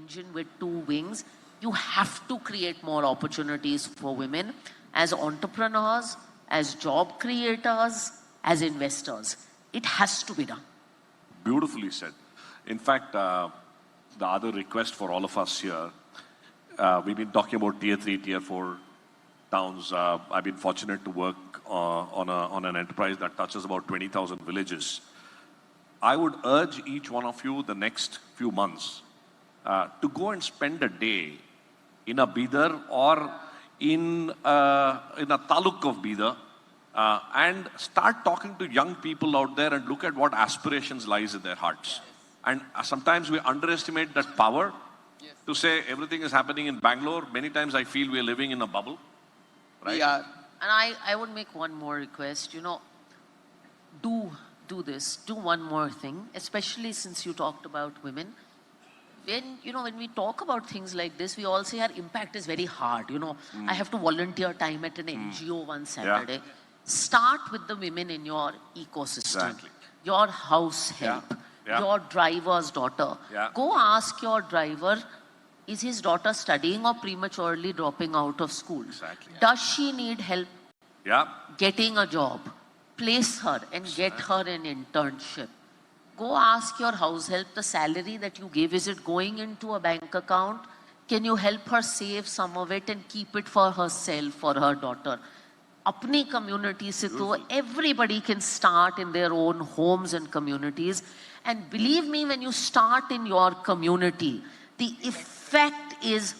engine with two wings. You have to create more opportunities for women as entrepreneurs, as job creators, as investors. It has to be done. Beautifully said. In fact, the other request for all of us here, we've been talking about tier 3, tier 4 towns. I've been fortunate to work on an enterprise that touches about 20,000 villages. I would urge each one of you the next few months to go and spend a day in a Bidar or in a taluk of Bidar and start talking to young people out there and look at what aspirations lies in their hearts. And sometimes we underestimate that power to say everything is happening in Bangalore. Many times I feel we are living in a bubble. Right? Yeah. And I would make one more request, do this, do one more thing, especially since you talked about women. When we talk about things like this, we all say our impact is very hard. I have to volunteer time at an NGO one Saturday. Yeah. Start with the women in your ecosystem, Exactly. your house help, your driver's daughter. Yeah. Go ask your driver, is his daughter studying or prematurely dropping out of school? Exactly. Does she need help getting a job? Place her and get her an internship. Go ask your house help, the salary that you give, is it going into a bank account? Can you help her save some of it and keep it for herself, for her daughter? Apni community se to everybody can start in their own homes and communities. And believe me, when you start in your community, the effect is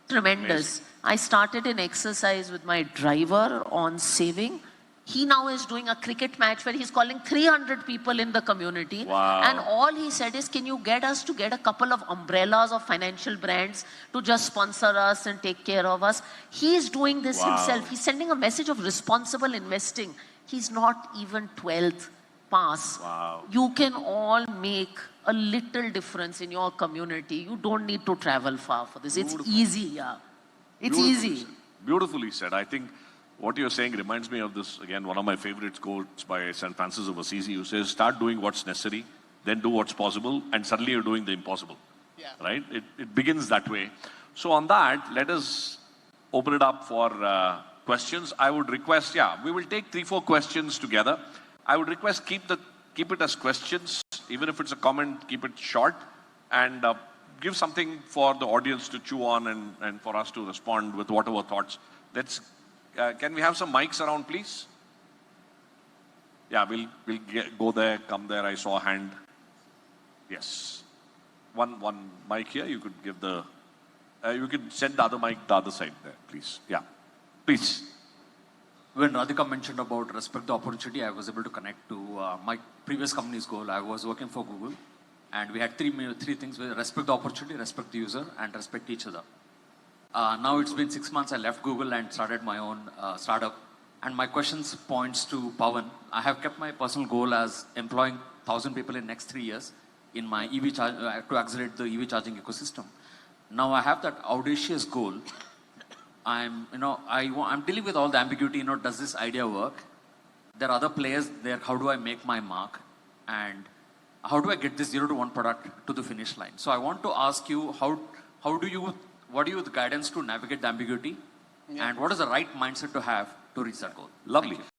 tremendous. Amazing. I started an exercise with my driver on saving. He now is doing a cricket match where he's calling 300 people in the community. Wow. And all he said is, can you get us to get a couple of umbrellas of financial brands to just sponsor us and take care of us? He's doing this himself. He's sending a message of responsible investing. He's not even 12th pass. Wow. You can all make a little difference in your community. You don't need to travel far for this. Beautiful. It's easy, It's easy. Beautifully said. I think what you're saying reminds me of this, again, one of my favorite quotes by St. Francis of Assisi, who says, start doing what's necessary, then do what's possible, and suddenly you're doing the impossible. Yeah. Right? It begins that way. So on that, let us open it up for questions. I would request, we will take 3-4 questions together. I would request keep it as questions, even if it's a comment, keep it short, and give something for the audience to chew on and for us to respond with whatever thoughts. Can we have some mics around, please? Yeah, we'll go there, come there. I saw a hand. Yes. One mic here. You could give you could send the other mic the other side there, please. Yeah. Please. When Radhika mentioned about respect the opportunity, I was able to connect to my previous company's goal. I was working for Google, and we had three things: respect the opportunity, respect the user, and respect each other. Now it's been 6 months. I left Google and started my own startup. And my questions points to Pawan. I have kept my personal goal as employing 1,000 people in next 3 years in my EV charge to accelerate the EV charging ecosystem. Now I have that audacious goal. I'm dealing with all the ambiguity. Does this idea work? There are other players there. How do I make my mark? And how do I get this 0 to 1 product to the finish line? So I want to ask you, what are the guidance to navigate the ambiguity? And what is the right mindset to have to reach that goal? Lovely.